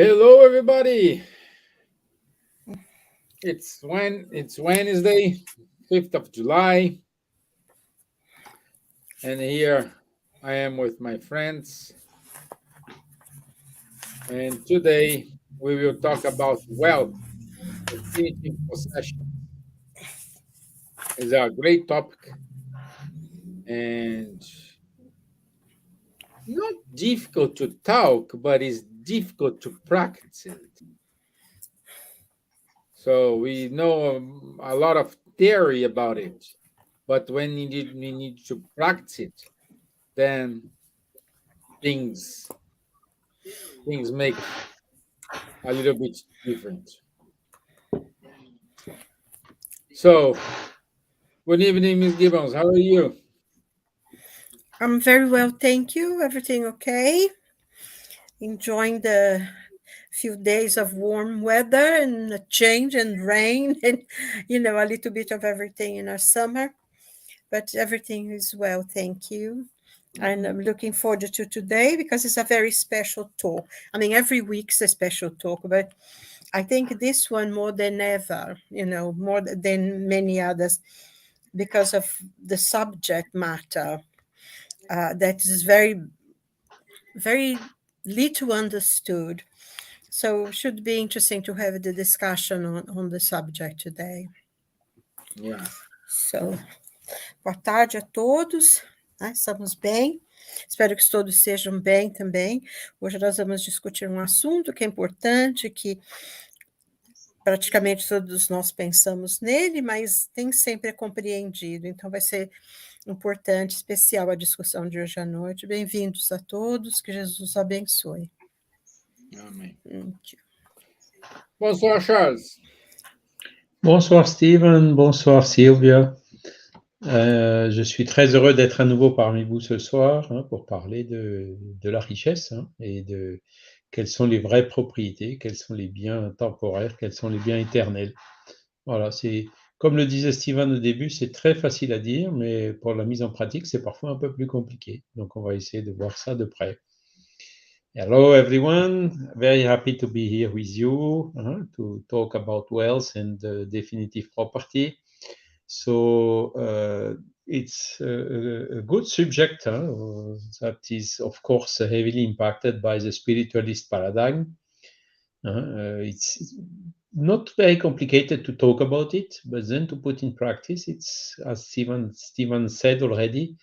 Hello, everybody. It's Wednesday, 5th of July, and here I am with my friends. And today we will talk about wealth, definitive possession. It's a great topic and not difficult to talk, but it's difficult to practice it. So we know a lot of theory about it, but when we need to practice it, then things things make a little bit different. So, good evening, Miss Gibbons. How are you? I'm very well, thank you. Everything okay? Enjoying the few days of warm weather and a change and rain and a little bit of everything in our summer. But everything is well, thank you. And I'm looking forward to today because it's a very special talk. I mean, every week's a special talk, but I think this one more than ever, more than many others because of the subject matter that is very little understood. So it should be interesting to have the discussion on the subject today. Yeah. So, boa tarde a todos. Estamos bem. Espero que todos sejam bem também. Hoje nós vamos discutir um assunto que é importante, que praticamente todos nós pensamos nele, mas nem sempre é compreendido. Então vai ser importante, especial a discussão de hoje à noite. Bem-vindos a todos, que Jesus abençoe. Amém. Thank you. Bonsoir, Charles. Bonsoir Steven, bonsoir Silvia. Je suis très heureux d'être à nouveau parmi vous ce soir pour parler de la richesse et de quelles sont les vraies propriétés, quels sont les biens temporaires, quels sont les biens éternels. Voilà, c'est comme le disait Steven au début, c'est très facile à dire, mais pour la mise en pratique, c'est parfois un peu plus compliqué. Donc on va essayer de voir ça de près. Hello everyone, very happy to be here with you to talk about wealth and definitive property. So it's a good subject that is, of course, heavily impacted by the spiritualist paradigm. It's not very complicated to talk about it, but then to put in practice, it's, as Steven said already,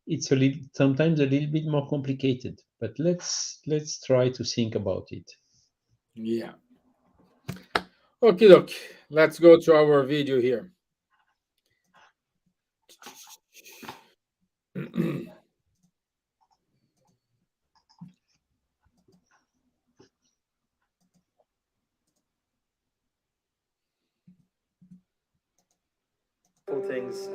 it's sometimes a little bit more complicated. But let's try to think about it. Yeah. Okay, look. Let's go to our video here. Things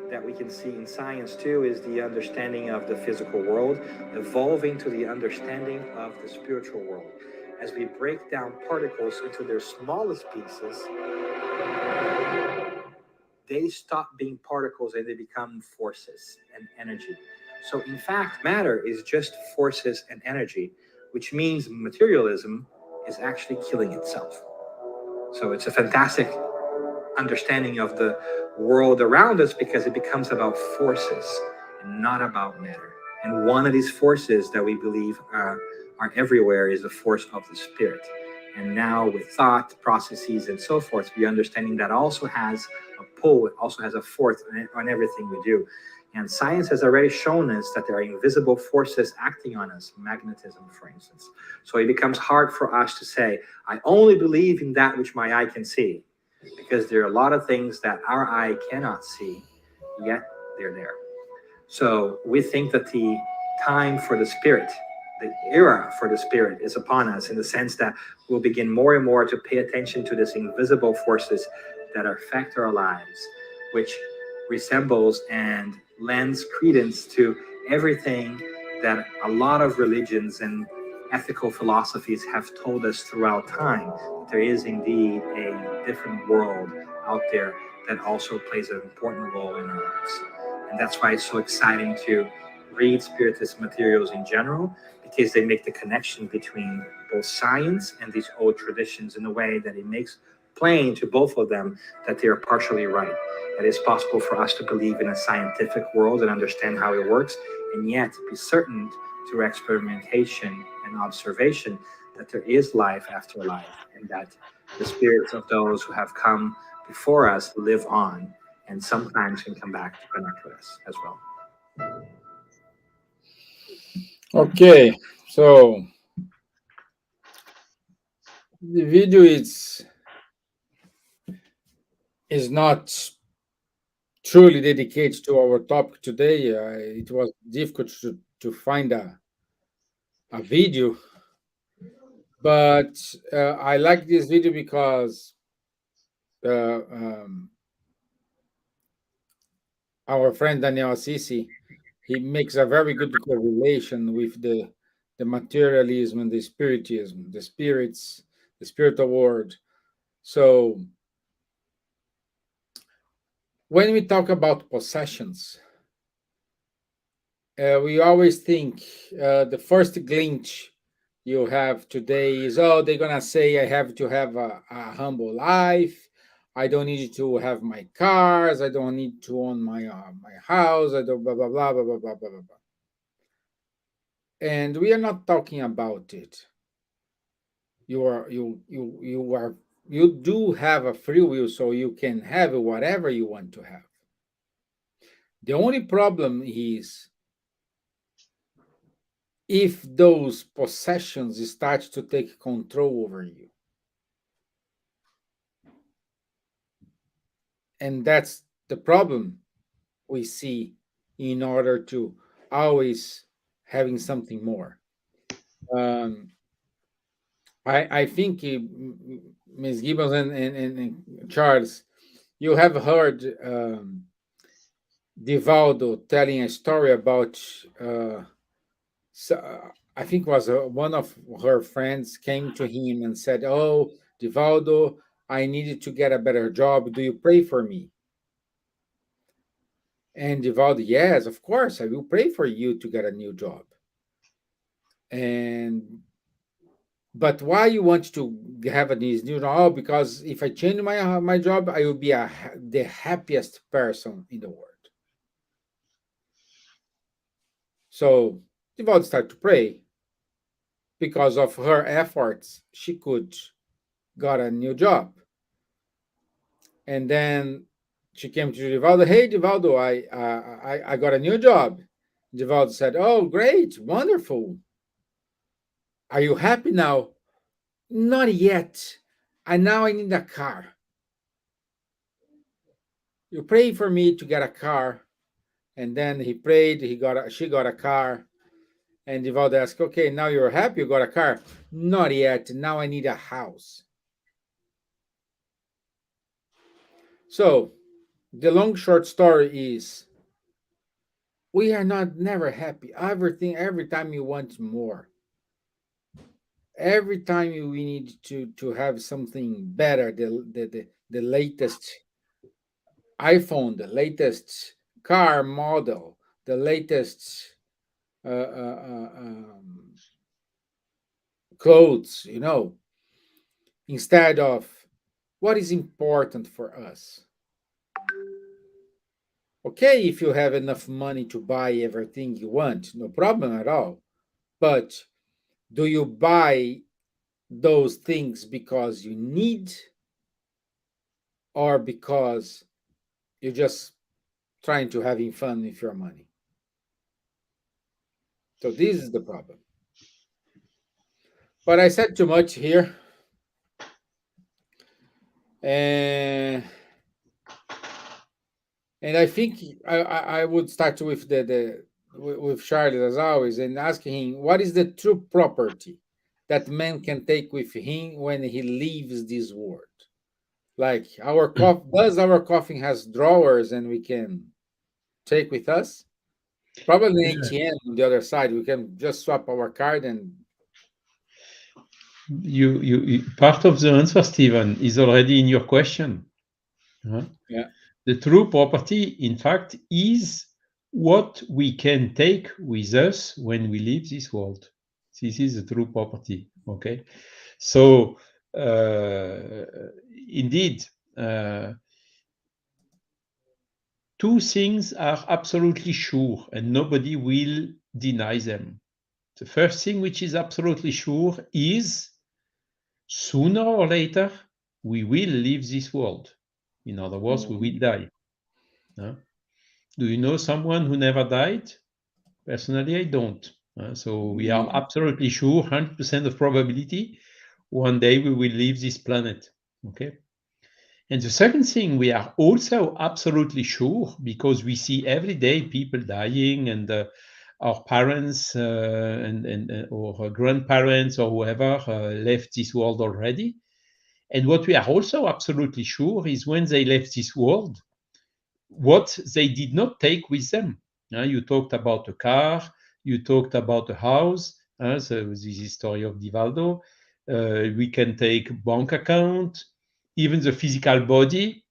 that we can see in science too is the understanding of the physical world evolving to the understanding of the spiritual world. As we break down particles into their smallest pieces, they stop being particles and they become forces and energy. So in fact, matter is just forces and energy, which means materialism is actually killing itself. So it's a fantastic understanding of the world around us because it becomes about forces and not about matter. And one of these forces that we believe are everywhere is the force of the spirit. And now with thought processes and so forth, we understanding that also has a pull, it also has a force on everything we do. And science has already shown us that there are invisible forces acting on us, magnetism, for instance. So it becomes hard for us to say, I only believe in that which my eye can see, because there are a lot of things that our eye cannot see, yet they're there. So we think that the time for the spirit, the era for the spirit is upon us, in the sense that we'll begin more and more to pay attention to these invisible forces that affect our lives, which resembles and lends credence to everything that a lot of religions and ethical philosophies have told us throughout time. There is indeed a different world out there that also plays an important role in our lives. And that's why it's so exciting to read Spiritist materials in general because they make the connection between both science and these old traditions in a way that it makes plain to both of them that they are partially right. That it's possible for us to believe in a scientific world and understand how it works, and yet be certain through experimentation and observation that there is life after life, and that the spirits of those who have come before us live on and sometimes can come back to connect with us as well. Okay, so the video is not truly dedicated to our topic today. It was difficult to find a video, but I like this video because uh, um, our friend Daniel Assisi, he makes a very good correlation with the materialism and the spiritism, the spirits, the spiritual world. So when we talk about possessions, we always think the first glint you have today is, oh, they're gonna say I have to have a humble life. I don't need to have my cars. I don't need to own my house. I don't blah blah blah blah blah blah blah blah. Blah. And we are not talking about it. You do have a free will, so you can have whatever you want to have. The only problem is if those possessions start to take control over you. And that's the problem we see in order to always having something more. I think Ms. Gibbons and Charles, you have heard Divaldo telling a story about I think it was one of her friends came to him and said, "Oh, Divaldo, I needed to get a better job. Do you pray for me?" And Divaldo, yes, of course, I will pray for you to get a new job. And but why you want to have a new job? Oh, because if I change my job, I will be the happiest person in the world. So Divaldo started to pray. Because of her efforts, she could got a new job. And then she came to Divaldo. Hey, Divaldo, I got a new job. Divaldo said, "Oh, great, wonderful. Are you happy now?" "Not yet. And now I need a car. You pray for me to get a car." And then he prayed. She got a car. And Divaldo asked, "Okay, now you're happy. You got a car." "Not yet. Now I need a house." So the long short story is we are not never happy. Every time you want more. Every time we need to have something better, the latest iPhone, the latest car model, the latest clothes, instead of what is important for us. Okay, if you have enough money to buy everything you want, no problem at all. But do you buy those things because you need or because you're just trying to having fun with your money? So this is the problem. But I said too much here. And I think I would start with with Charles as always and asking him what is the true property that man can take with him when he leaves this world. Like does our coffin has drawers and we can take with us? Probably an ATM on the other side. We can just swap our card and you part of the answer, Stevan, is already in your question. Yeah. The true property, in fact, is what we can take with us when we leave this world. This is the true property. Okay, so indeed, two things are absolutely sure, and nobody will deny them. The first thing which is absolutely sure is sooner or later we will leave this world. In other words, we will die. Do you know someone who never died? Personally, I don't. So we are absolutely sure, 100% of probability, one day we will leave this planet. Okay. And the second thing, we are also absolutely sure, because we see every day people dying, and our parents or grandparents or whoever left this world already. And what we are also absolutely sure is when they left this world, what they did not take with them. You talked about a car, you talked about a house, so this is the story of Divaldo. We can take bank account, even the physical body.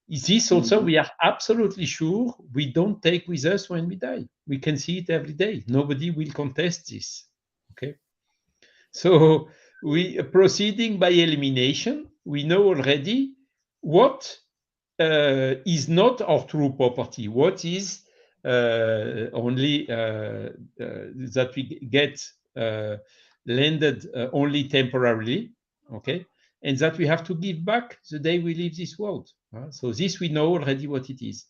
This also, we are absolutely sure we don't take with us when we die. We can see it every day. Nobody will contest this. Okay. So we proceeding by elimination. We know already what is not our true property. What is only that we get landed only temporarily, okay, and that we have to give back the day we leave this world. So this we know already what it is.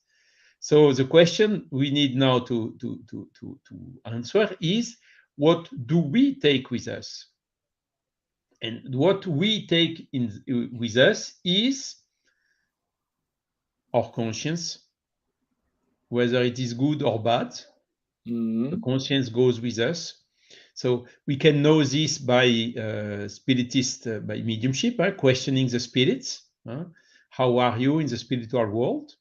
So the question we need now to answer is, what do we take with us? And what we take with us is our conscience, whether it is good or bad. The conscience goes with us. So we can know this by spiritist, by mediumship, questioning the spirits. How are you in the spiritual world?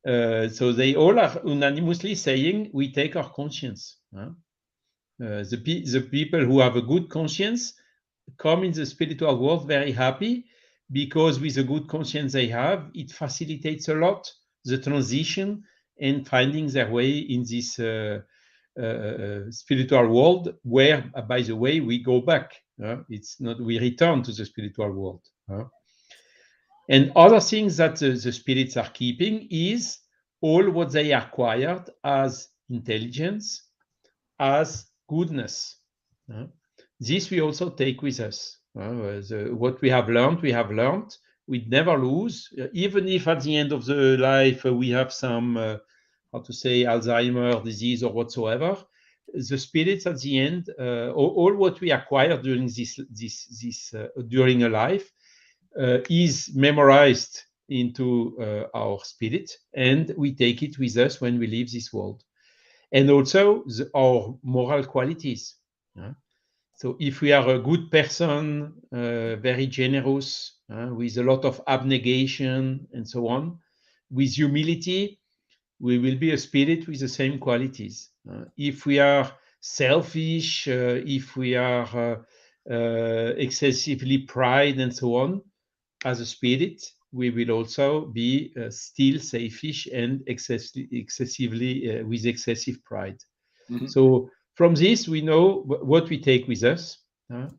So they all are unanimously saying we take our conscience. The people who have a good conscience come in the spiritual world very happy, because with a good conscience they have, it facilitates a lot the transition and finding their way in this spiritual world, where, by the way, we go back. It's not we return to the spiritual world. And other things that the spirits are keeping is all what they acquired as intelligence, as goodness. This we also take with us. What we have learned, we have learned. We never lose, even if at the end of the life we have some, how to say, Alzheimer disease or whatsoever. The spirits at the end, all what we acquire during during a life, is memorized into our spirit, and we take it with us when we leave this world. And also our moral qualities. So if we are a good person, very generous, with a lot of abnegation and so on, with humility, we will be a spirit with the same qualities. If we are selfish, if we are excessively pride and so on, as a spirit, we will also be still selfish and excessively with excessive pride. So from this, we know what we take with us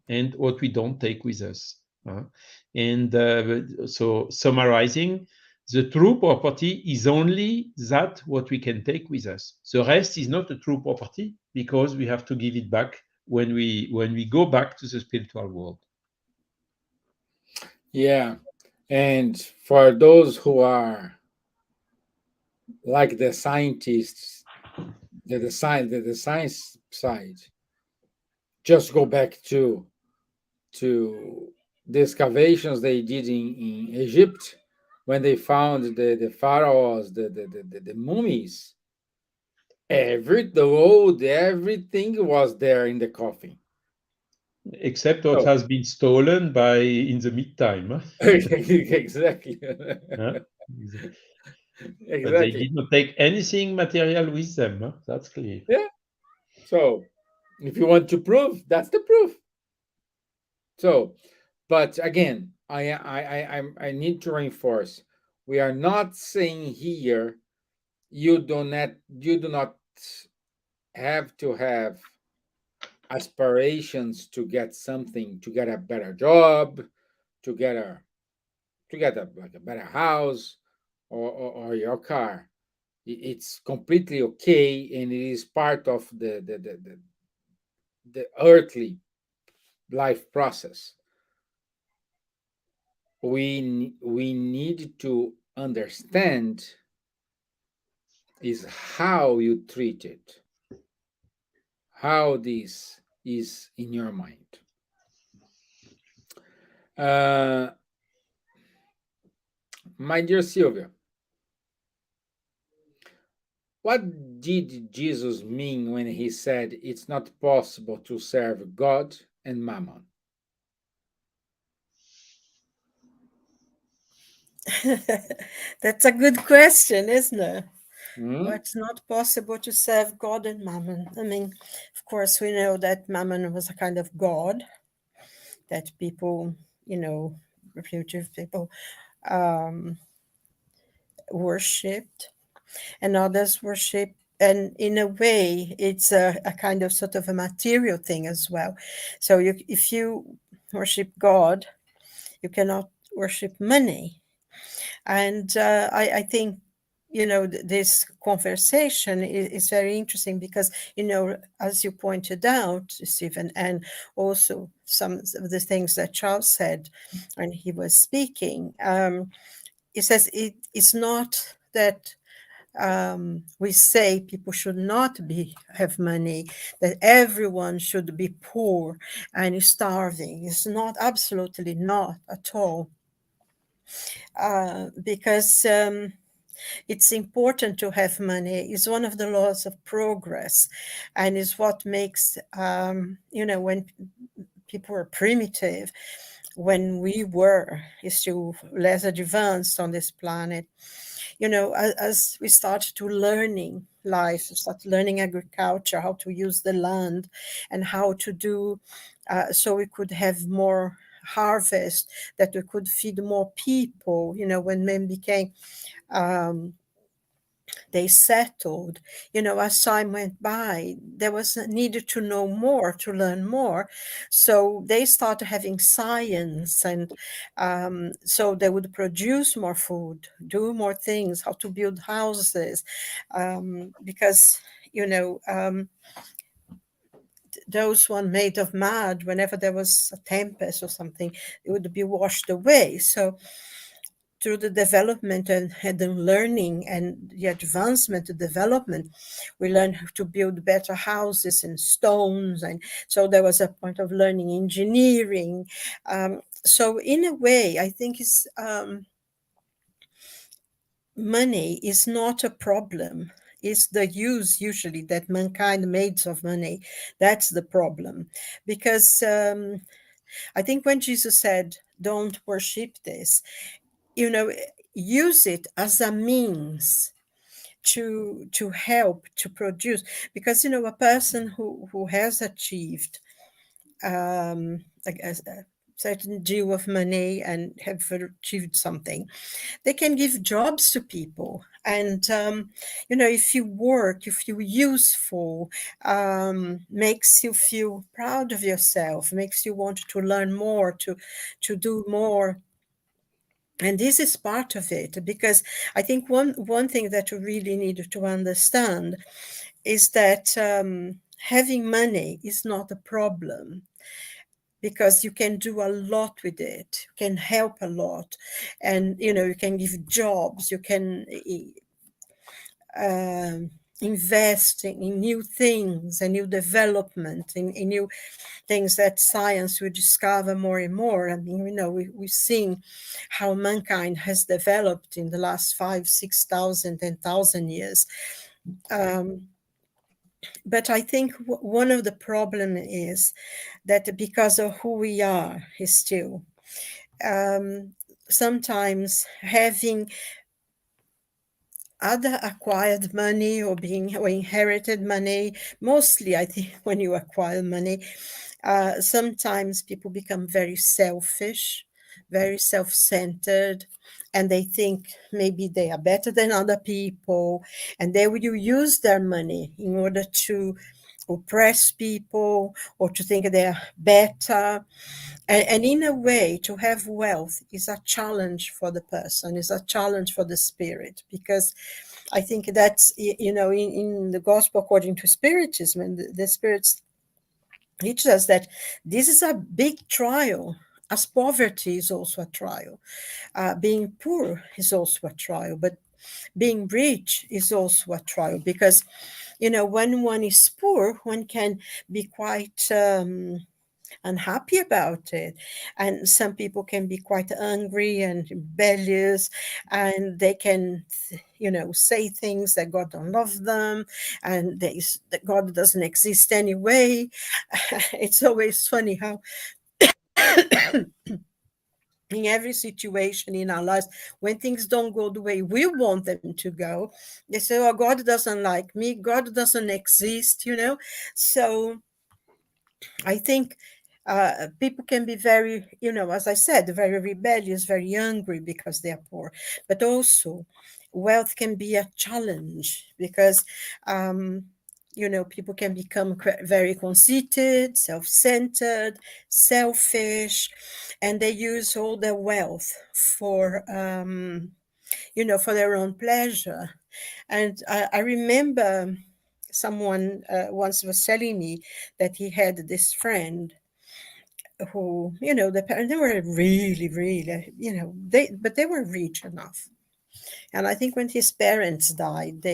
and what we don't take with us. And so summarizing, the true property is only that what we can take with us. The rest is not a true property, because we have to give it back when we go back to the spiritual world. Yeah. And for those who are like the scientists, the science side, just go back to the excavations they did in Egypt, when they found the pharaohs, the mummies. The gold, everything was there in the coffin. Except what has been stolen in the meantime. Exactly. But they Exactly. did not take anything material with them. That's clear. Yeah. So if you want to prove, that's the proof. So, but again, I need to reinforce: we are not saying here you do not have to have aspirations to get something, to get a better job, to get a like a better house, or your car. It's completely okay, and it is part of the earthly life process. We need to understand is how you treat it, how this is in your mind. uh, my dear Silvia, what did Jesus mean when he said it's not possible to serve God and mammon? That's a good question, isn't it? Well, Hmm? it's not possible to serve God and Mammon. I mean, of course, we know that Mammon was a kind of god that people, primitive people, um, worshipped, and others worship. And in a way, it's a kind of sort of a material thing as well. So if you worship God, you cannot worship money. And I think, this conversation is very interesting because, as you pointed out, Stephen, and also some of the things that Charles said when he was speaking, he says it's not that we say people should not have money, that everyone should be poor and starving. It's not, absolutely not at all, because it's important to have money. It's one of the laws of progress, and is what makes, when people are primitive, when we were still less advanced on this planet, as we start to learning life, start learning agriculture, how to use the land, and how to do, so we could have more harvest, that we could feed more people. When men became, they settled, as time went by, there was a need to know more, to learn more. So they started having science, and so they would produce more food, do more things, how to build houses, because, those one made of mud, whenever there was a tempest or something, it would be washed away. So through the development and the learning and the advancement, the development, we learned how to build better houses and stones. And so there was a point of learning engineering. So in a way, I think money is not a problem. It's the use usually that mankind makes of money. That's the problem. Because I think when Jesus said, don't worship this, use it as a means to help to produce, because a person who has achieved like a certain deal of money and have achieved something, they can give jobs to people. And if you work, if you're useful, makes you feel proud of yourself, makes you want to learn more, to do more. And this is part of it, because I think one thing that we really need to understand is that having money is not a problem, because you can do a lot with it. You can help a lot, and you can give jobs. You can invest in new things and new development, in new things that science will discover more and more. I mean, we've seen how mankind has developed in the last 5,000, 6,000, 10,000 years. But I think one of the problem is that because of who we are is still, sometimes having other acquired money or inherited money, mostly I think when you acquire money, sometimes people become very selfish, very self-centered, and they think maybe they are better than other people, and they will use their money in order to oppress people or to think they are better. And in a way, to have wealth is a challenge for the person, is a challenge for the spirit, because I think that's, in the gospel according to Spiritism, and the spirits teach us that this is a big trial, as poverty is also a trial. Being poor is also a trial, but being rich is also a trial, because, when one is poor, one can be quite unhappy about it, and some people can be quite angry and rebellious, and they can say things that God don't love them, and that God doesn't exist anyway. It's always funny how in every situation in our lives, when things don't go the way we want them to go, they say, oh, God doesn't like me, God doesn't exist. So I think people can be very, as I said, very rebellious, very angry because they are poor. But also, wealth can be a challenge because, people can become very conceited, self-centered, selfish, and they use all their wealth for, for their own pleasure. And I remember someone once was telling me that he had this friend who, the parents, they were really, really, but they were rich enough. And I think when his parents died,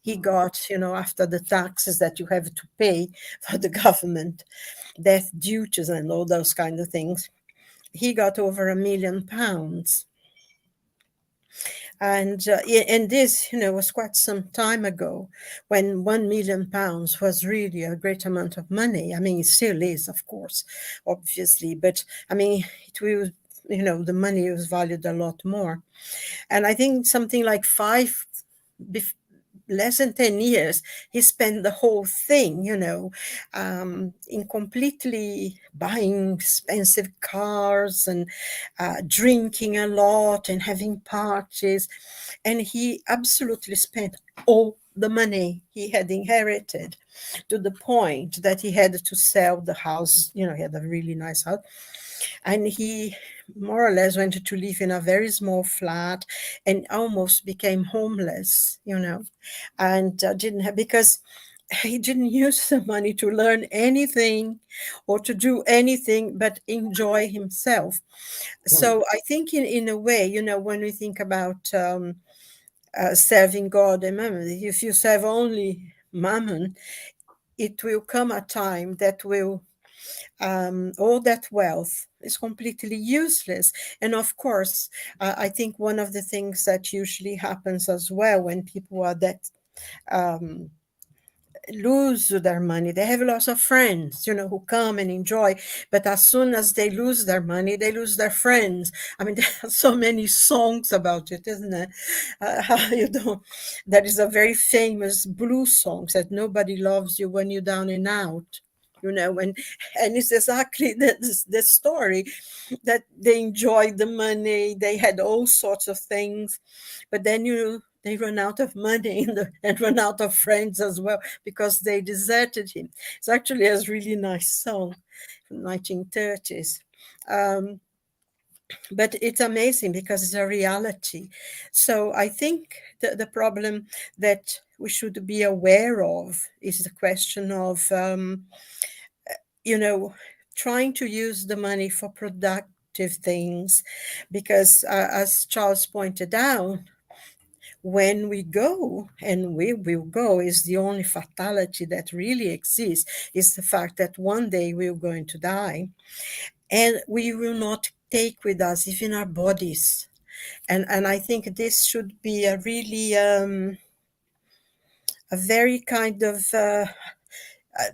he got, after the taxes that you have to pay for the government, death duties and all those kind of things, he got over £1 million. And this, was quite some time ago, when £1 million was really a great amount of money. I mean, it still is, of course, obviously, but I mean, it will, the money was valued a lot more. And I think something like less than 10 years, he spent the whole thing, in completely buying expensive cars and drinking a lot and having parties. And he absolutely spent all the money he had inherited, to the point that he had to sell the house. He had a really nice house. And he more or less went to live in a very small flat and almost became homeless, and didn't have, because he didn't use the money to learn anything or to do anything but enjoy himself. So I think in a way, when we think about serving God and Mammon, if you serve only Mammon, it will come a time that will all that wealth is completely useless. And of course, I think one of the things that usually happens as well when people are that lose their money, they have lots of friends, who come and enjoy, but as soon as they lose their money, they lose their friends. I mean, there are so many songs about it, isn't it? How there is a very famous blues song that nobody loves you when you're down and out. And it's exactly the story, that they enjoyed the money, they had all sorts of things, but then they run out of money and run out of friends as well, because they deserted him. It's actually a really nice song from 1930s. But it's amazing because it's a reality. So I think the problem that we should be aware of is the question of trying to use the money for productive things, because as Charles pointed out, when we go, and we will go, is the only fatality that really exists, is the fact that one day we're going to die, and we will not take with us even our bodies. And I think this should be a really a very kind of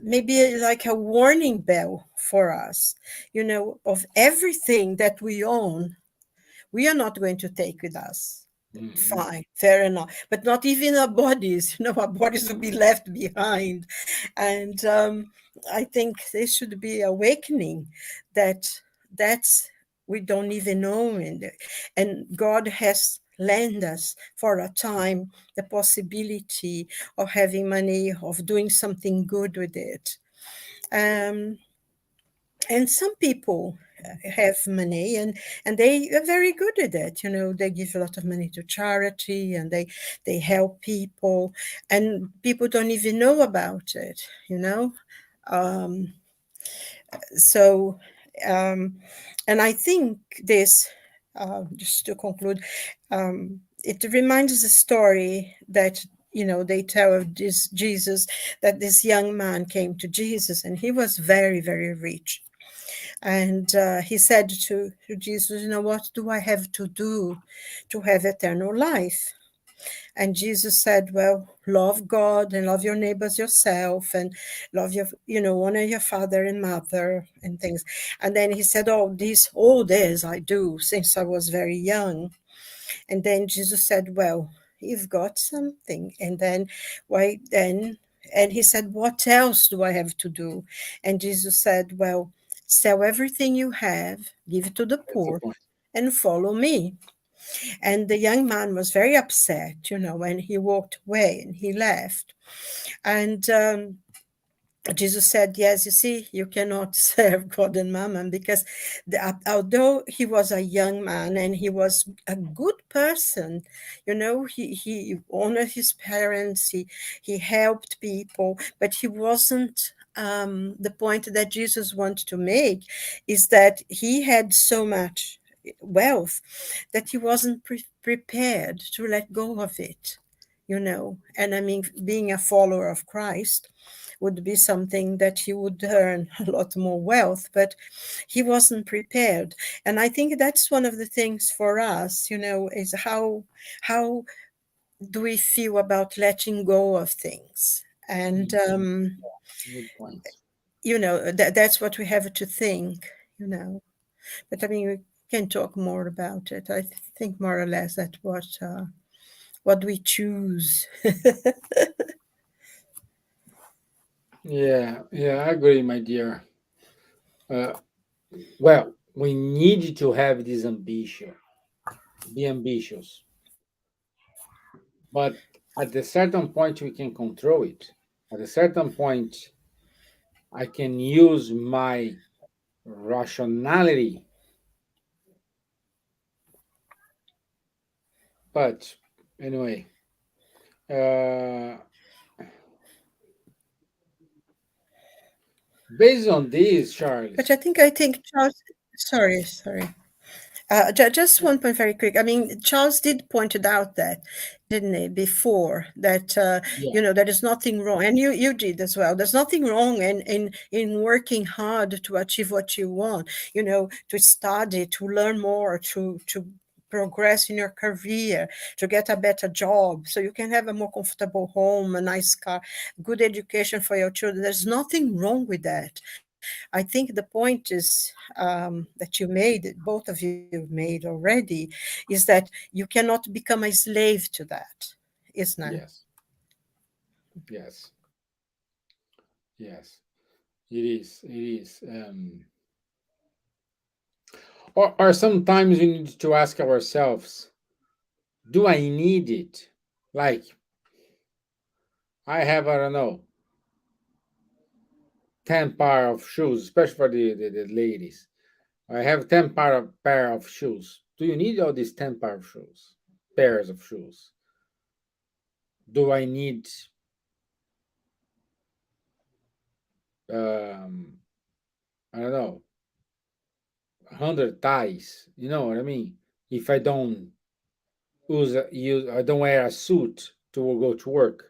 maybe like a warning bell for us, of everything that we own, we are not going to take with us. Fine, fair enough, but not even our bodies. Our bodies will be left behind. And I think there should be awakening that that's we don't even know. And God has lent us for a time the possibility of having money, of doing something good with it. Um, and some people have money, and they are very good at it. They give a lot of money to charity, and they help people, and people don't even know about it. um, so and I think this, just to conclude, it reminds us a story that they tell of this Jesus, that this young man came to Jesus, and he was very, very rich. And he said to Jesus, what do I have to do to have eternal life? And Jesus said, well, love God and love your neighbors yourself, and love honor your father and mother and things. And then he said, all this I do since I was very young. And then Jesus said, well, you've got something. And then, why then? And he said, what else do I have to do? And Jesus said, well, sell everything you have, give it to the That's the poor, point. and follow me. And the young man was very upset, when he walked away and he left. And Jesus said, yes, you see, you cannot serve God and mammon, because although he was a young man and he was a good person, he honored his parents, he helped people, but he wasn't, the point that Jesus wanted to make is that he had so much wealth that he wasn't prepared to let go of it. And I mean, being a follower of Christ would be something that he would earn a lot more wealth, but he wasn't prepared. And I think that's one of the things for us, is how do we feel about letting go of things? And Good point. that's what we have to think. But I mean, we can talk more about it. I think more or less that what we choose. Yeah, I agree, my dear. Uh, well, we need to have this ambition, be ambitious, but at a certain point we can control it. At a certain point, I can use my rationality. But anyway, uh, based on this, But Charles, I think Charles. Sorry. Just one point very quick. I mean, Charles did point it out that, didn't he, before that, yeah, there is nothing wrong, and you did as well. There's nothing wrong in working hard to achieve what you want, to study, to learn more, to progress in your career, to get a better job, so you can have a more comfortable home, a nice car, good education for your children. There's nothing wrong with that. I think the point is, that you made, both of you made already, is that you cannot become a slave to that, isn't it? yes, yes, yes. It is. It is. Or sometimes we need to ask ourselves, do I need it? Like, I have, I don't know, 10 pair of shoes, especially for the ladies. I have 10 pair of shoes. Do you need all these 10 pairs of shoes? Do I need, um, I don't know, 100 ties? You know what I mean? If I don't I don't wear a suit to go to work.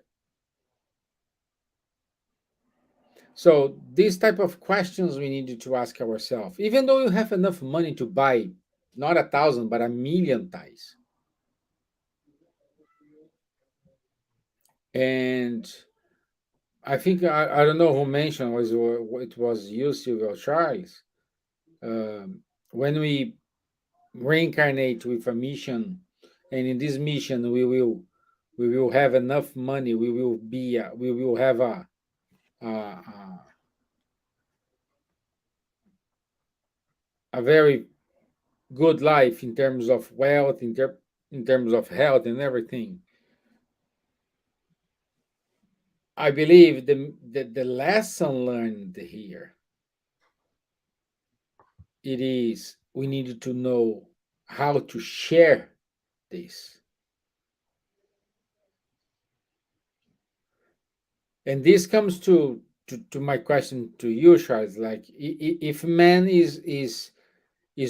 So these type of questions we need to ask ourselves. Even though you have enough money to buy not 1,000 but 1,000,000 ties, and I think I don't know who mentioned was it was you, Silvia or Charles. When we reincarnate with a mission, and in this mission we will have enough money. We will have a very good life in terms of wealth, in terms of health and everything. I believe the lesson learned here, it is we needed to know how to share this. And this comes to my question to you, Charles. Like, if man is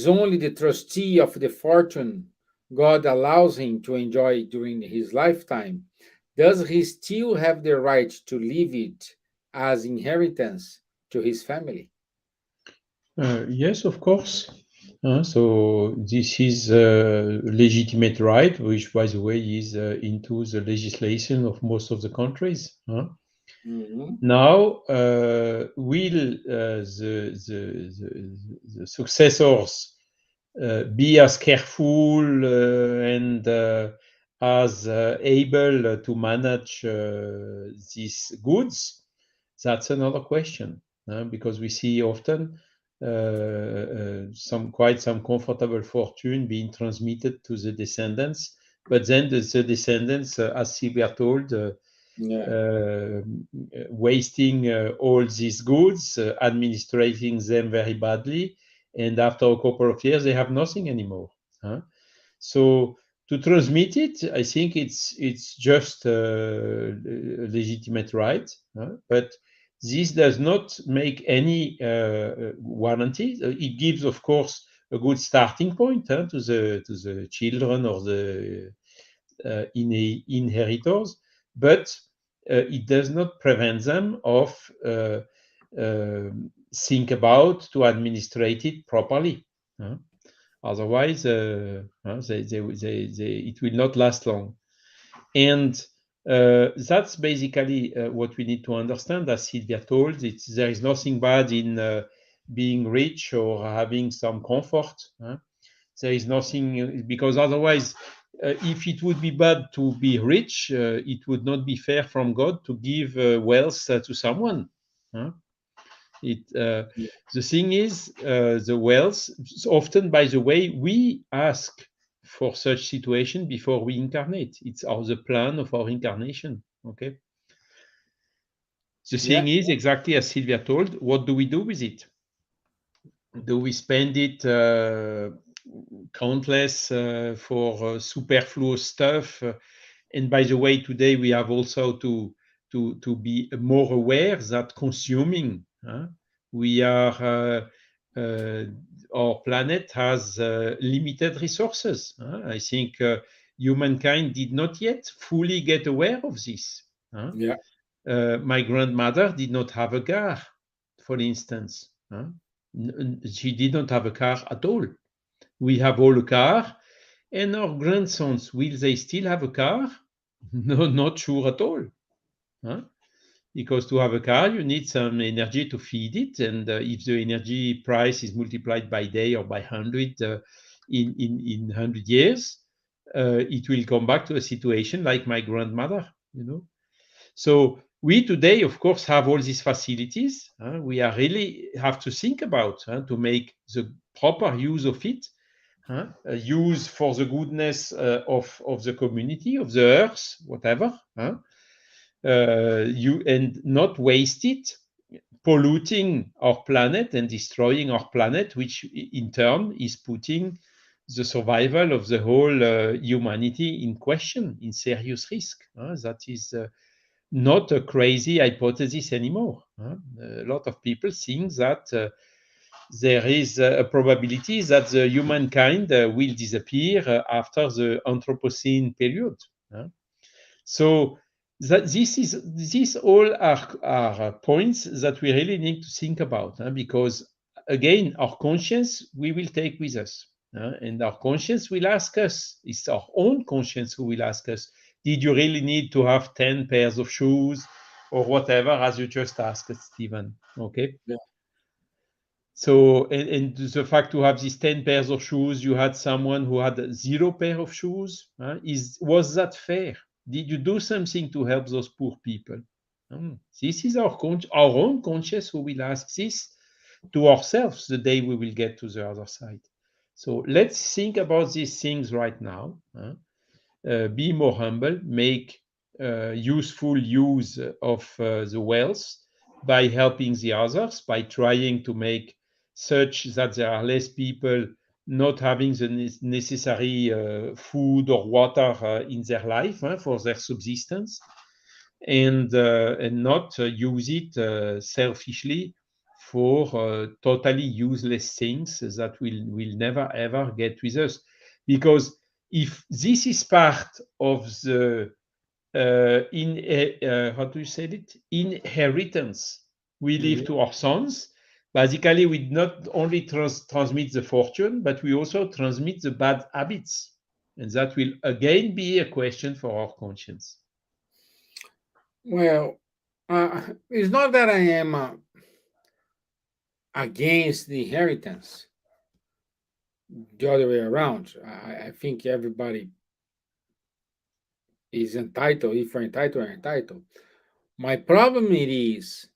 only the trustee of the fortune God allows him to enjoy during his lifetime, does he still have the right to leave it as inheritance to his family? Yes, of course. So this is a legitimate right, which, by the way, is into the legislation of most of the countries. Mhm. Now, will the successors be as careful and as able to manage these goods? That's another question, because we see often some comfortable fortune being transmitted to the descendants, but then the descendants, as Silvia told, Yeah. uh, wasting all these goods, administrating them very badly, and after a couple of years, they have nothing anymore. Huh? So to transmit it, I think it's just a legitimate right, but this does not make any warranty. It gives, of course, a good starting point to the children or the inheritors, but it does not prevent them of think about to administrate it properly. Otherwise, it will not last long. And that's basically what we need to understand. As Silvia told, there is nothing bad in being rich or having some comfort. There is nothing, because otherwise, if it would be bad to be rich, it would not be fair from God to give wealth to someone. Huh? The thing is, the wealth, often, by the way, we ask for such situation before we incarnate. It's the plan of our incarnation. Okay. The Yeah. thing is, exactly as Silvia told, what do we do with it? Do we spend it countless for superfluous stuff? And by the way, today we have also to be more aware that consuming, we are our planet has limited resources. I think humankind did not yet fully get aware of this. Yeah. My grandmother did not have a car, for instance. She did not have a car at all. We have all a car, and our grandsons, will they still have a car? No, not sure at all. Huh? Because to have a car, you need some energy to feed it, and if the energy price is multiplied by day or by 100 in 100 years, it will come back to a situation like my grandmother. So we today, of course, have all these facilities. We are really have to think about to make the proper use of it, use for the goodness of the community, of the earth, whatever. And not waste it, polluting our planet and destroying our planet, which in turn is putting the survival of the whole humanity in question, in serious risk. That is not a crazy hypothesis anymore. A lot of people think that there is a probability that the humankind will disappear after the Anthropocene period. So these all are points that we really need to think about, because again, our conscience we will take with us, and our conscience will ask us. It's our own conscience who will ask us, did you really need to have 10 pairs of shoes or whatever, as you just asked, Stevan? Okay. Yeah. So, and the fact to have these 10 pairs of shoes, you had someone who had 0 pair of shoes. Was that fair? Did you do something to help those poor people? This is our own conscience who will ask this to ourselves the day we will get to the other side. So let's think about these things right now. Be more humble, make useful use of the wealth by helping the others, by trying to make such that there are less people not having the necessary food or water in their life for their subsistence, and not use it selfishly for totally useless things that will never ever get with us. Because if this is part of the how do you say it, inheritance we leave to our sons, basically we not only transmit the fortune, but we also transmit the bad habits, and that will again be a question for our conscience. Well, it's not that I am against the inheritance. The other way around. I think everybody is entitled. If you're entitled, you're entitled. My problem it is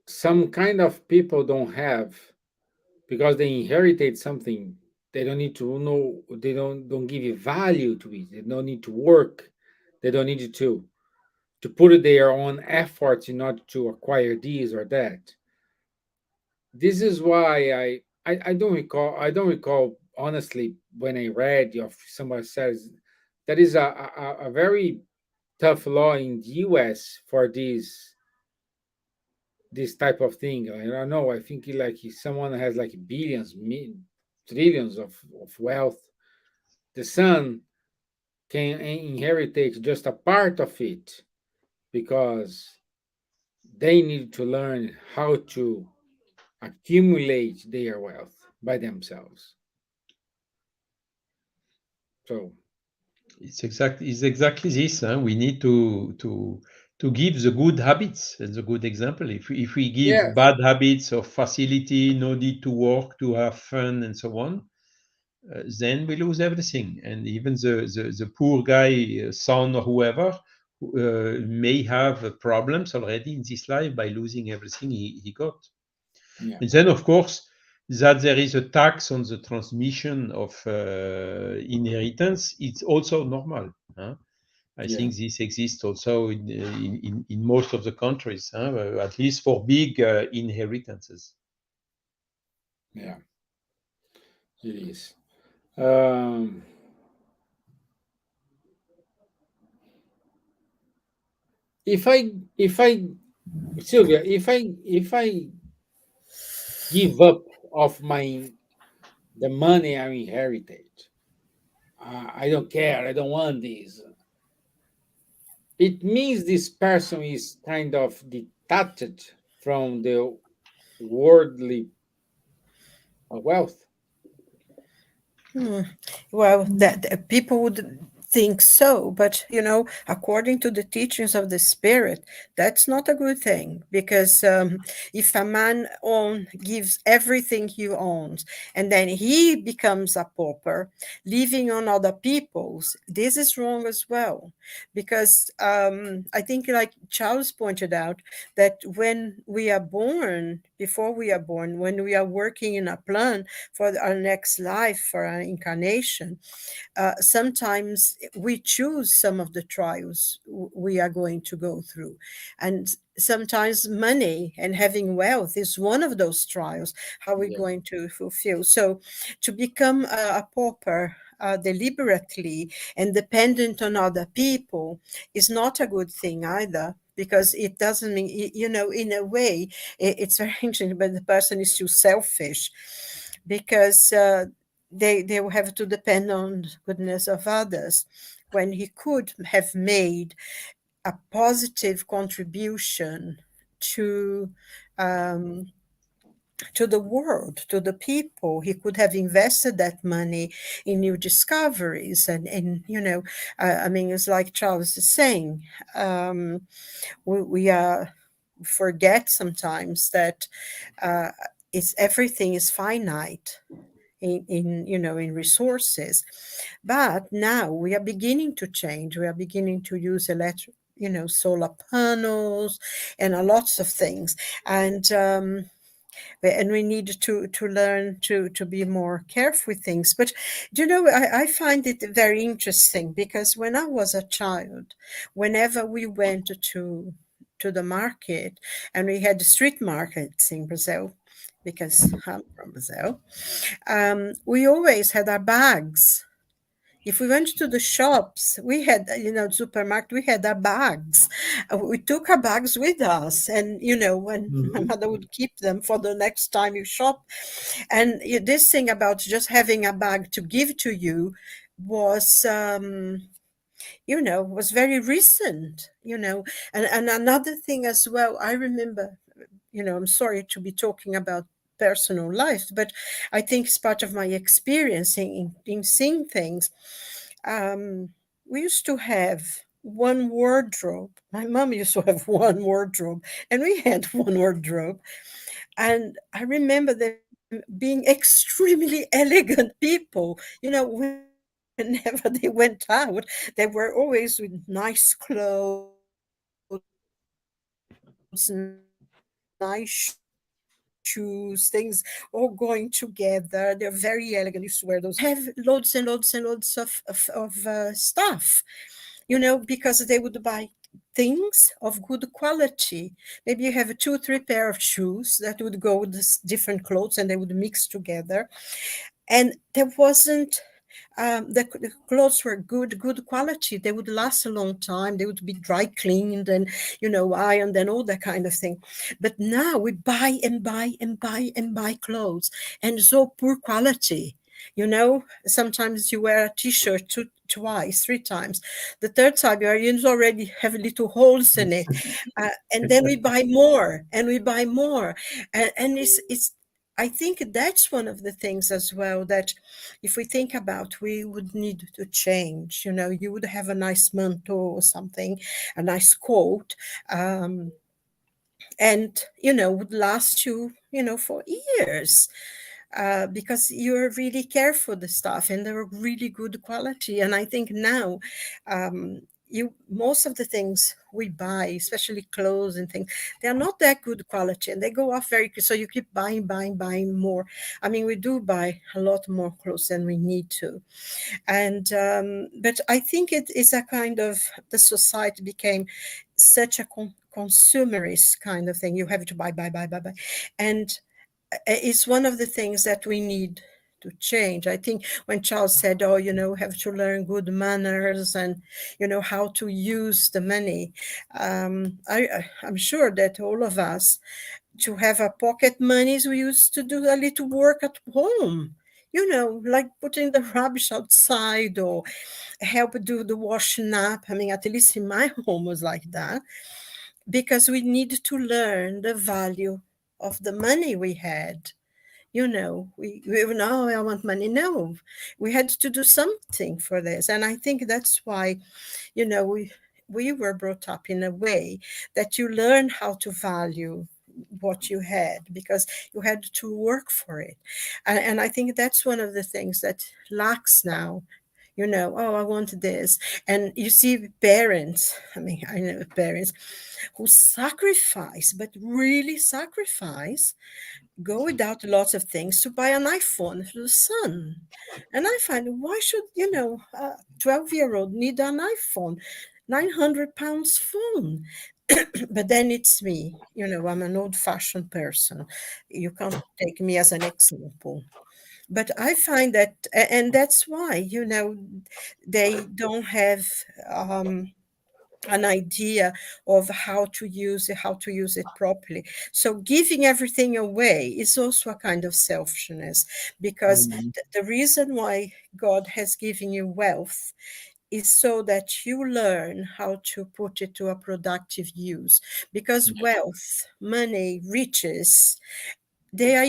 some kind of people don't have, because they inherited something. They don't need to know. They don't give you value to it. They don't need to work. They don't need to put their own efforts in order to acquire this or that. This is why I don't recall honestly when I read if somebody says that is a very tough law in the US for this type of thing. I don't know. I think like if someone has like billions, trillions of wealth, the son can inherit just a part of it because they need to learn how to accumulate their wealth by themselves. So It's exactly this. We need to give the good habits and the good example. If we give yes, bad habits of facility, no need to work, to have fun, and so on, then we lose everything. And even the poor guy, son or whoever, may have problems already in this life by losing everything he got. yeah, And then, of course, that there is a tax on the transmission of inheritance, it's also normal. I yeah, think this exists also in most of the countries, at least for big inheritances. yeah. It is. Um, if I Sylvia, if I give up of my the money I inherited, I don't care. I don't want this. It means this person is kind of detached from the worldly wealth. Hmm. Well, that people would think so, but according to the teachings of the spirit, that's not a good thing because if a man gives everything he owns and then he becomes a pauper, living on other people's, this is wrong as well. Because I think, like Charles pointed out, that when we are born, before we are born, when we are working in a plan for our next life, for our incarnation, sometimes we choose some of the trials we are going to go through. And sometimes money and having wealth is one of those trials. How are we Yeah, going to fulfill? So to become a pauper deliberately and dependent on other people is not a good thing either, because it doesn't mean, in a way, it's very interesting, but the person is too selfish because they will have to depend on the goodness of others when he could have made a positive contribution to um, to the world, to the people. He could have invested that money in new discoveries, I mean, it's like Charles is saying, we forget sometimes that uh, it's everything is finite in resources. But now we are beginning to change. We are beginning to use solar panels and lots of things. And and we need to learn to be more careful with things. But I find it very interesting, because when I was a child, whenever we went to the market, and we had street markets in Brazil, because I'm from Brazil, we always had our bags. If we went to the shops, we had, supermarket, we had our bags. We took our bags with us. And, when my Mhm. mother would keep them for the next time you shop. And this thing about just having a bag to give to you was, was very recent, And another thing as well, I remember, I'm sorry to be talking about personal life, but I think it's part of my experience in seeing things. Um, we used to have one wardrobe. My mom used to have one wardrobe, and we had one wardrobe. And I remember them being extremely elegant people. Whenever they went out, they were always with nice clothes, nice shoes, things all going together. They're very elegant. Used to wear those hats. And they would have loads and loads and loads of stuff, because they would buy things of good quality. Maybe you have a 2 or 3 pair of shoes that would go with different clothes, and they would mix together. And there wasn't the clothes were good quality. They would last a long time. They would be dry cleaned and ironed and all that kind of thing. But now we buy and buy and buy and buy clothes, and so poor quality. Sometimes you wear a t-shirt twice, 3 times. The third time you already have little holes in it, and then we buy more and we buy more, and it's. I think that's one of the things as well that, if we think about, we would need to change. You would have a nice mantle or something, a nice coat, and would last you, for years, because you're really care for the stuff, and they're really good quality. And I think now, most of the things we buy, especially clothes and things, they are not that good quality, and they go off very quick. So you keep buying more. I mean, we do buy a lot more clothes than we need to. And but I think it is a kind of, the society became such a consumerist kind of thing. You have to buy, and it's one of the things that we need to change. I think when Charles said, "Oh, have to learn good manners and how to use the money," I'm sure that all of us, to have our pocket monies, we used to do a little work at home. Like putting the rubbish outside, or help do the washing up. I mean, at least in my home was like that, because we need to learn the value of the money we had. We now, I want money. No, we had to do something for this. And I think that's why, we were brought up in a way that you learn how to value what you had, because you had to work for it. And I think that's one of the things that lacks now. Oh, I want this. And you see parents, I mean, I know parents who sacrifice, but really sacrifice, go without lots of things to buy an iPhone for the son. And I find, why should, a 12-year-old need an iPhone? £900 phone. But then it's me, I'm an old-fashioned person. You can't take me as an example. But I find that, and that's why, they don't have an idea of how to use it properly. So giving everything away is also a kind of selfishness, because Mhm. the reason why God has given you wealth is so that you learn how to put it to a productive use. Because wealth, money, riches, they are,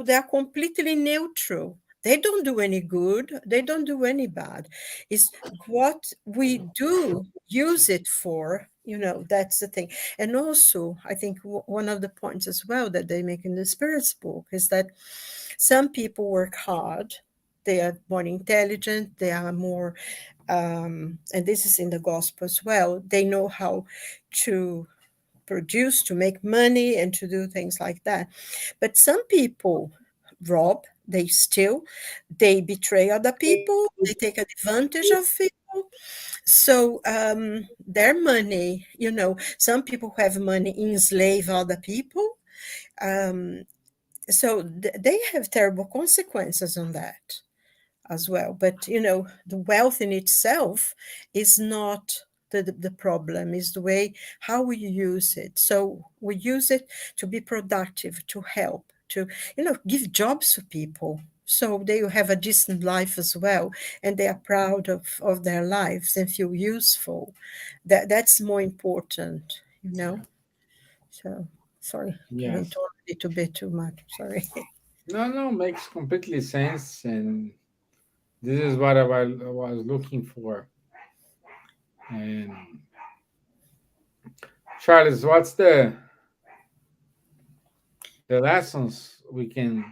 they are completely neutral. They don't do any good. They don't do any bad. It's what we do use it for. That's the thing. And also, I think one of the points as well that they make in the Spirit's book is that some people work hard. They are more intelligent. They are more, and this is in the gospel as well. They know how to produce, to make money, and to do things like that. But some people rob, they steal, they betray other people, they take advantage of people. So their money, some people have money enslave other people. So they have terrible consequences on that as well. But the wealth in itself is not the problem, is the way how we use it. So we use it to be productive, to help, to give jobs to people, so they will have a decent life as well, and they are proud of their lives and feel useful. That's more important. So sorry, I went Yes. on a little bit too much, sorry. No, makes completely sense, and this is what I was looking for. And Charles, what's the lessons we can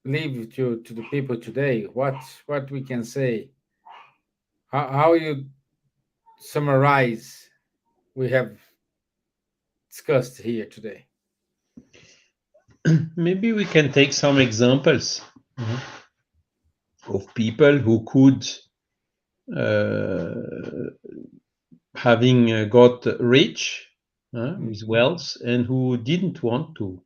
leave to the people today? What we can say? How you summarize we have discussed here today? Maybe we can take some examples of people who could, having got rich with wealth, and who didn't want to.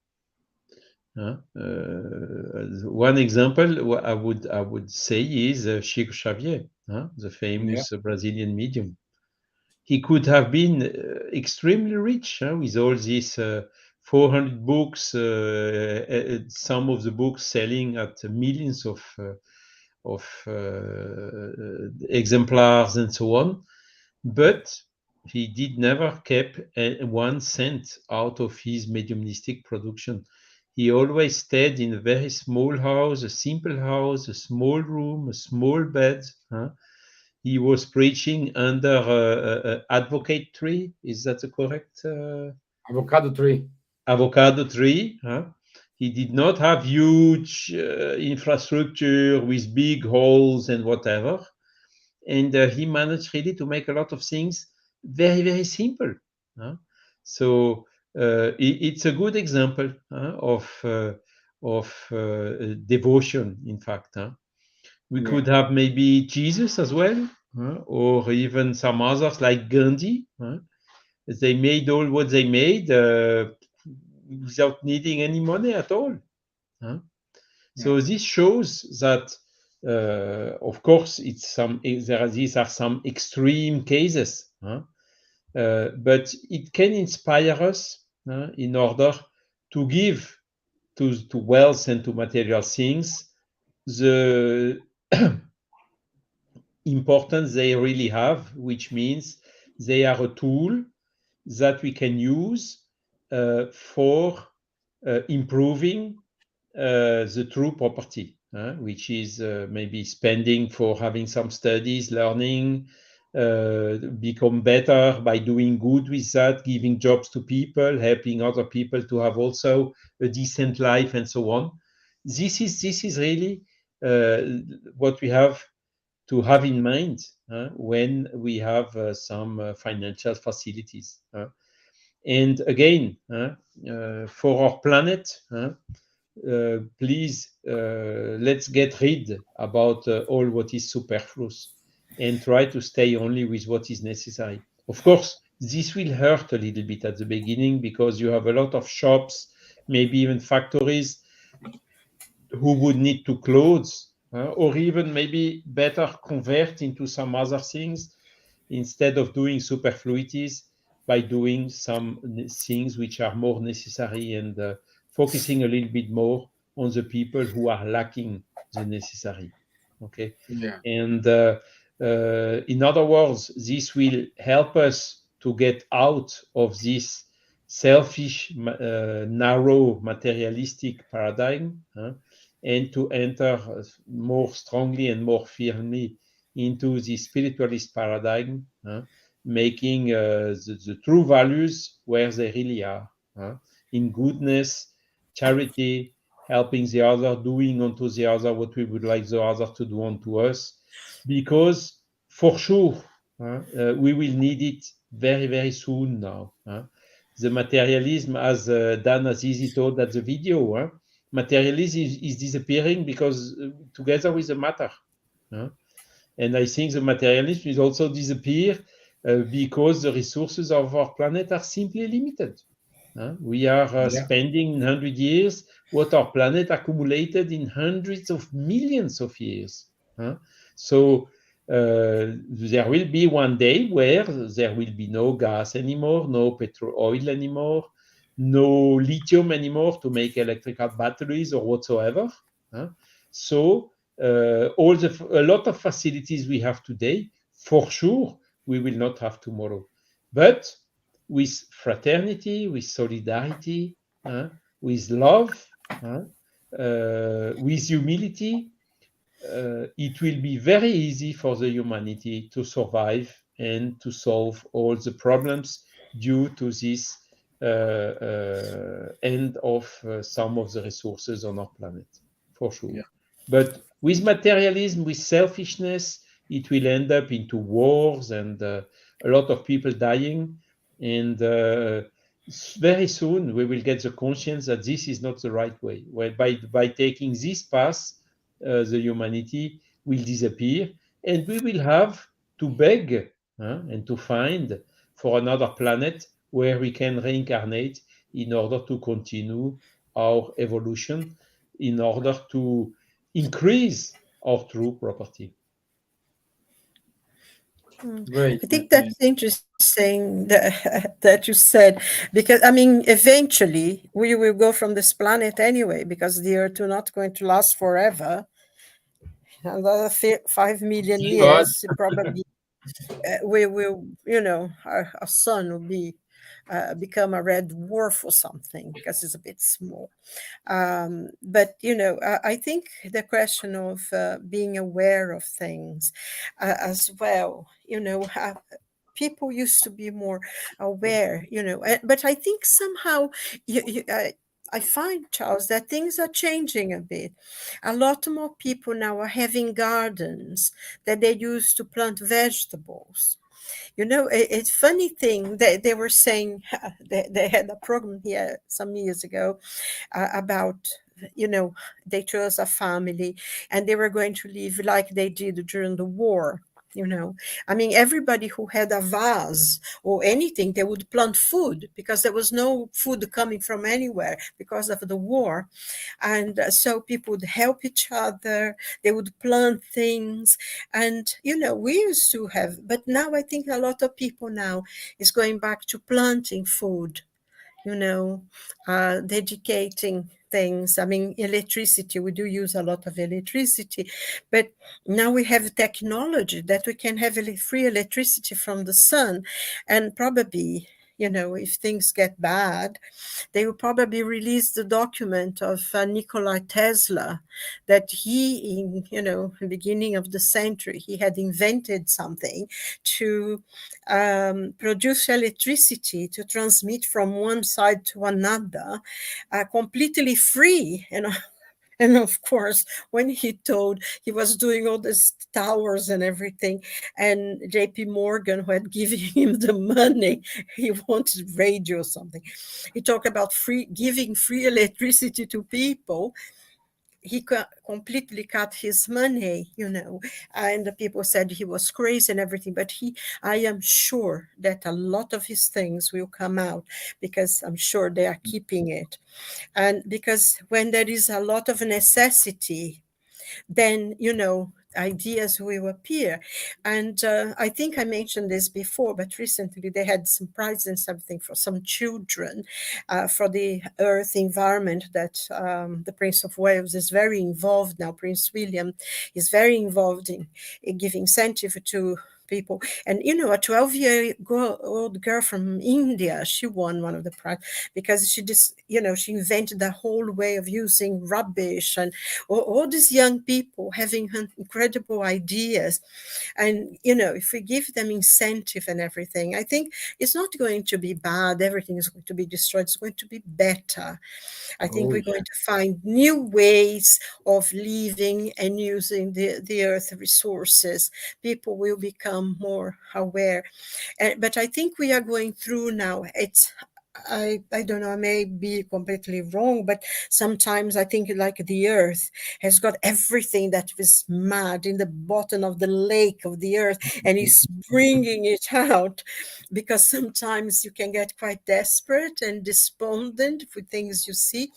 One example I would say is Chico Xavier, the famous Brazilian medium. He could have been extremely rich with all these 400 books, some of the books selling at millions of exemplars and so on. But he did never keep 1 cent out of his mediumistic production. He always stayed in a very small house, a simple house, a small room, a small bed. He was preaching under an advocate tree. Is that the correct? Avocado tree. Avocado tree. He did not have huge infrastructure with big halls and whatever. And he managed really to make a lot of things very, very simple. So it's a good example of devotion, in fact. We could have maybe Jesus as well, or even some others like Gandhi. They made all what they made without needing any money at all. So this shows that, of course, these are some extreme cases, but it can inspire us in order to give to wealth and to material things the importance they really have, which means they are a tool that we can use for improving the true property, which is maybe spending for having some studies, learning, become better by doing good with that, giving jobs to people, helping other people to have also a decent life, and so on. This is really what we have to have in mind when we have some financial facilities. And again, for our planet, please let's get rid about all what is superfluous and try to stay only with what is necessary. Of course, this will hurt a little bit at the beginning because you have a lot of shops, maybe even factories who would need to close, or even maybe better convert into some other things instead of doing superfluities, by doing some things which are more necessary and focusing a little bit more on the people who are lacking the necessary. Okay. And in other words, this will help us to get out of this selfish, narrow, materialistic paradigm, and to enter more strongly and more firmly into the spiritualist paradigm, making the true values where they really are, in goodness, charity, helping the other, doing unto the other what we would like the other to do unto us, because for sure we will need it very, very soon now. the materialism, as Dan has easy told at the video, materialism is disappearing because together with the matter. And I think the materialism will also disappear because the resources of our planet are simply limited. We are spending in 100 years what our planet accumulated in hundreds of millions of years. So there will be one day where there will be no gas anymore, no petrol oil anymore, no lithium anymore to make electrical batteries or whatsoever. So a lot of facilities we have today, for sure, we will not have tomorrow. But with fraternity, with solidarity, with love, with humility, it will be very easy for the humanity to survive and to solve all the problems due to this end of some of the resources on our planet, for sure. Yeah. But with materialism, with selfishness, it will end up into wars and a lot of people dying. And very soon we will get the conscience that this is not the right way. Well, by taking this path, the humanity will disappear, and we will have to beg and to find for another planet where we can reincarnate in order to continue our evolution, in order to increase our true property. Great. I think that's interesting that you said, because I mean, eventually we will go from this planet anyway, because the Earth will not going to last forever. Another 5 million See God. years, probably we will, our sun will be become a red dwarf or something because it's a bit small. But I think the question of being aware of things as well, people used to be more aware, but I think somehow I find, Charles, that things are changing a bit. A lot more people now are having gardens that they use to plant vegetables. It's funny thing that they were saying, they had a program here some years ago about, they chose a family and they were going to live like they did during the war. I mean, everybody who had a vase or anything, they would plant food because there was no food coming from anywhere because of the war. And so people would help each other, they would plant things. And, we used to have, but now I think a lot of people now is going back to planting food, dedicating things. I mean, electricity, we do use a lot of electricity, but now we have technology that we can have free electricity from the sun. And probably, if things get bad, they will probably release the document of Nikola Tesla, that he, in the beginning of the century, he had invented something to produce electricity to transmit from one side to another, completely free, And of course, when he told he was doing all these towers and everything, and JP Morgan, who had given him the money, he wanted radio or something. He talked about giving free electricity to people. He completely cut his money, and the people said he was crazy and everything. But I am sure that a lot of his things will come out, because I'm sure they are keeping it. And because when there is a lot of necessity, then, ideas will appear. And I think I mentioned this before, but recently they had some prize and something for some children for the earth environment that the Prince of Wales is very involved now. Prince William is very involved in giving incentive to people. And, a 12-year-old girl from India, she won one of the prize because she just, she invented the whole way of using rubbish, and all these young people having incredible ideas. And, if we give them incentive and everything, I think it's not going to be bad. Everything is going to be destroyed. It's going to be better. I think we're going to find new ways of living and using the earth resources. People will become more aware. But I think we are going through now. I don't know, I may be completely wrong, but sometimes I think like the earth has got everything that was mad in the bottom of the lake of the earth, and is bringing it out, because sometimes you can get quite desperate and despondent with things you see.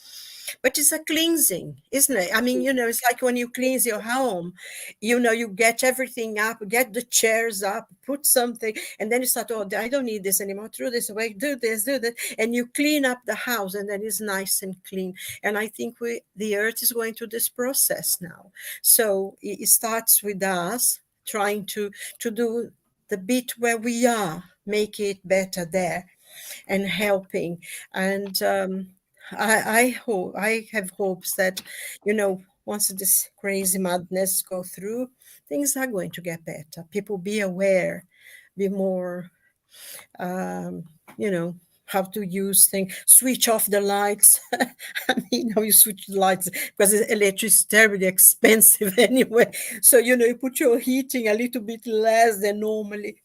But it's a cleansing, isn't it? I mean, it's like when you cleanse your home, you get everything up, get the chairs up, put something, and then you start, oh, I don't need this anymore, throw this away, do this, do that. And you clean up the house, and then it's nice and clean. And I think the earth is going through this process now. So it starts with us trying to do the bit where we are, make it better there, and helping. And I hope, I have hopes that, once this crazy madness go through, things are going to get better. People be aware, be more, um, you know, how to use things, switch off the lights. I mean, how you switch the lights, because electricity is terribly expensive anyway. So, you put your heating a little bit less than normally.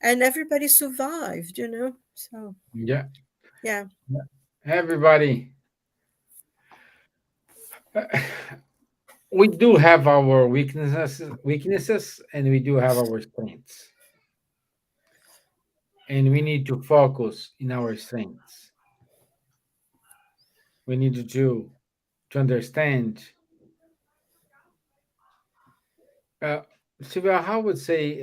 And everybody survived, So, Yeah. yeah. Everybody, we do have our weaknesses, and we do have our strengths, and we need to focus in our strengths. We need to understand. Uh, Silvia, how would say?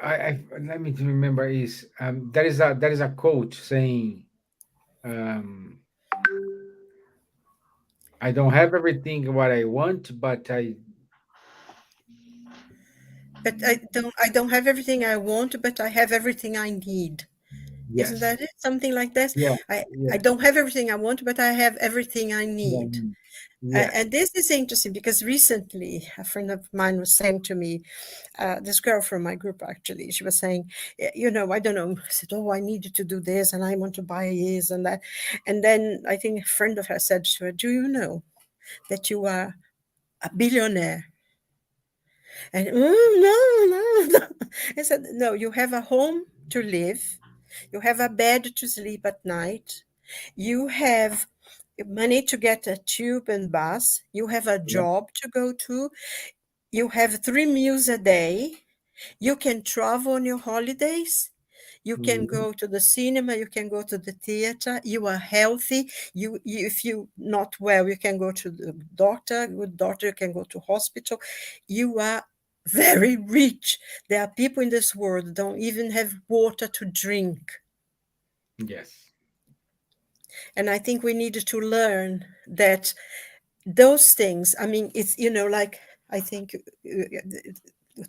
Let me remember. Is there is a quote saying, um, "I don't have everything what I want, but I But I don't have everything I want, but I have everything I need. Isn't yes, that it? Something like this. yeah, I yeah, don't have everything I want, but I have everything I yeah, need. yes, And this is interesting, because recently a friend of mine was saying to me, this girl from my group, actually, she was saying, I don't know. I said, oh, I needed to do this, and I want to buy this and that. And then I think a friend of her said to her, do you know that you are a billionaire? And no, no. I said, no, you have a home to live, you have a bed to sleep at night, you have money to get a tube and bus, you have a yeah, job to go to, you have 3 meals a day, you can travel on your holidays. You can mhm, go to the cinema, you can go to the theater, you are healthy. If you're not well, you can go to the doctor, good doctor, you can go to hospital. You are very rich. There are people in this world that don't even have water to drink. yes, And I think we need to learn that those things, I mean, it's, like, I think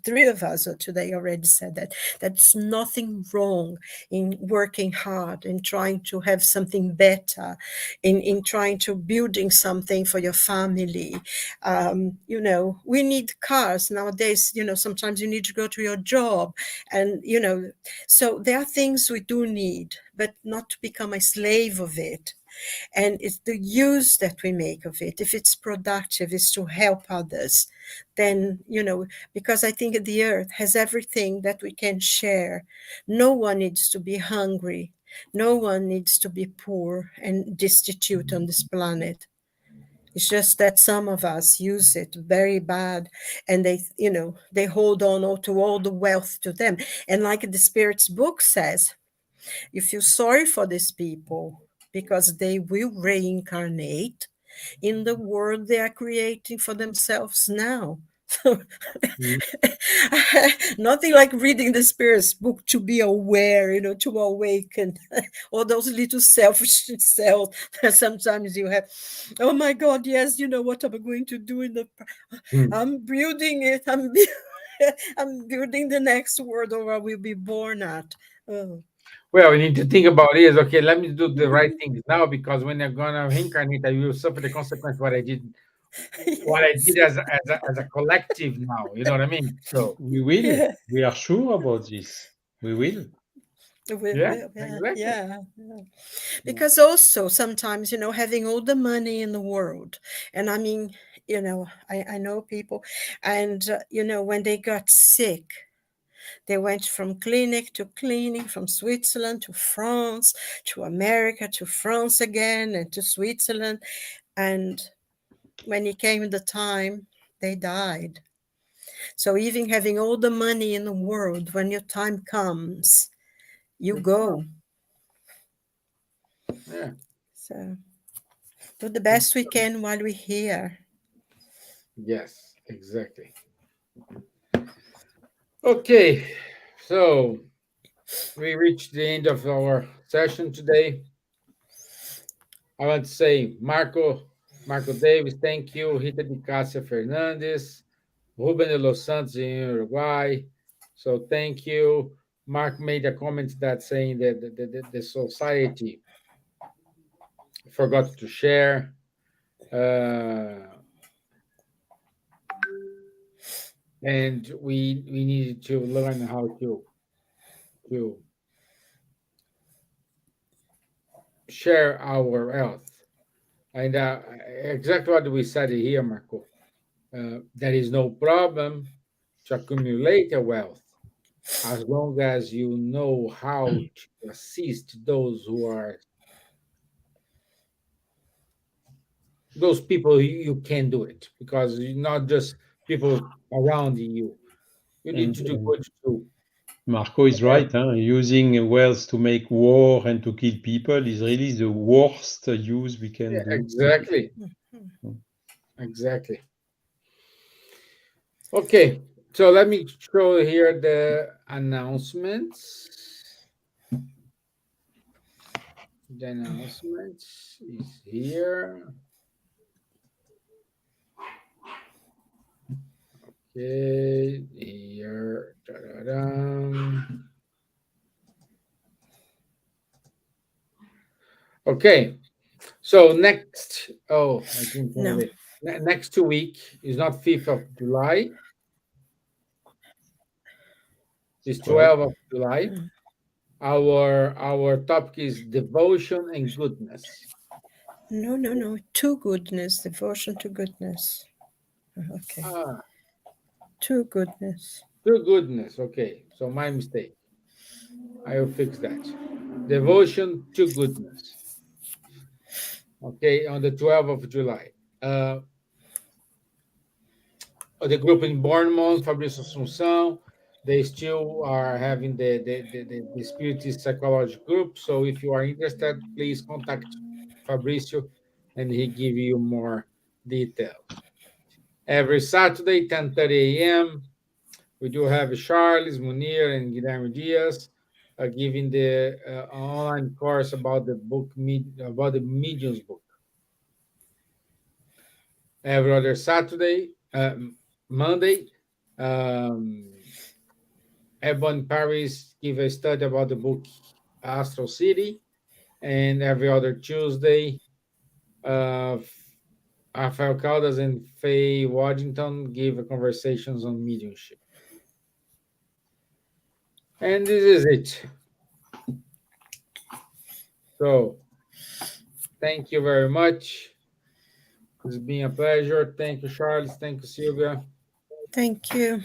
three of us today already said that there's nothing wrong in working hard, in trying to have something better, in trying to building something for your family. We need cars nowadays. Sometimes you need to go to your job, and so there are things we do need, but not to become a slave of it. And it's the use that we make of it. If it's productive, is to help others, then, because I think the earth has everything that we can share. No one needs to be hungry. No one needs to be poor and destitute on this planet. It's just that some of us use it very bad, and they hold on to all the wealth to them. And like the Spirit's book says, you feel sorry for these people, because they will reincarnate in the world they are creating for themselves now. So mhm, nothing like reading the Spirit's book to be aware, to awaken all those little selfish cells that sometimes you have. Oh my God, yes, what am I going to do mhm. I'm building it. I'm building the next world, or I will be born at. Oh. Well, we need to think about is okay. Let me do the right things now, because when I'm gonna reincarnate, I will suffer the consequence what I Yes. did as a collective now. You know what I mean? So We will. Yeah. We are sure about this. We will. yeah, Yeah, exactly. yeah. Yeah. Because also sometimes, having all the money in the world, and I mean, I know people, and when they got sick, They went from clinic to clinic, from Switzerland to France, to America, to France again, and to Switzerland. And when it came the time, they died. So even having all the money in the world, when your time comes, you go. Yeah. So do the best we can while we're here. Yes, exactly. Okay, so we reached the end of our session today. I want to say Marco Davis, thank you. Rita de Cássia Fernandes, Ruben de los Santos in Uruguay. So thank you. Mark made a comment that saying that the society forgot to share. And we needed to learn how to share our wealth. And exactly what we said here, Marco. There is no problem to accumulate a wealth as long as you know how to assist those who are those people you can do it because you're not just people around you. You need to do And good too. Marco is right. Huh? Using wealth to make war and to kill people is really the worst use we can Yeah, do. exactly. Exactly. Okay, so let me show here the announcements. The announcements is here. Okay, here. Ta-da-dum. Okay, so next, oh, I think No. next 2 week is not 5th of July, it's 12th of July. Our topic is devotion and goodness. No. To goodness, devotion to goodness. Okay. Ah, To goodness. to goodness. Okay, so my mistake. I will fix that. Devotion to goodness. Okay, on the 12th of July. The group in Bournemouth, Fabrício Assunção, they still are having the spiritist psychology group. So if you are interested, please contact Fabrício and he give you more details. Every Saturday, 10:30 a.m., we do have Charles, Munir, and Guilherme Diaz giving the online course about the book, about the Medium's book. Every other Saturday, Monday, Ebon Paris give a study about the book Astral City, and every other Tuesday, Rafael Caldas and Faye Waddington give conversations on mediumship. And this is it. So, thank you very much. It's been a pleasure. Thank you, Charles. Thank you, Silvia. Thank you.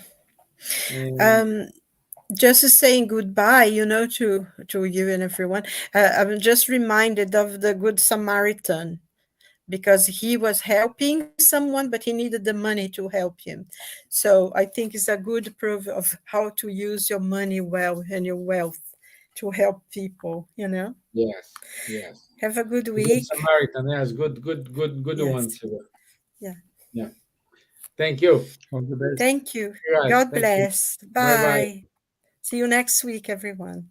And Just saying goodbye, to you and everyone. I'm just reminded of the Good Samaritan, because he was helping someone, but he needed the money to help him. So I think it's a good proof of how to use your money well and your wealth to help people. yes. Have a good Good week. Samaritan, yes, good Yes. one, Silvia. Yeah. Yeah. Thank you. All the best. Thank you. Guys, God thank you. bless. Bye bye. Bye. See you next week, everyone.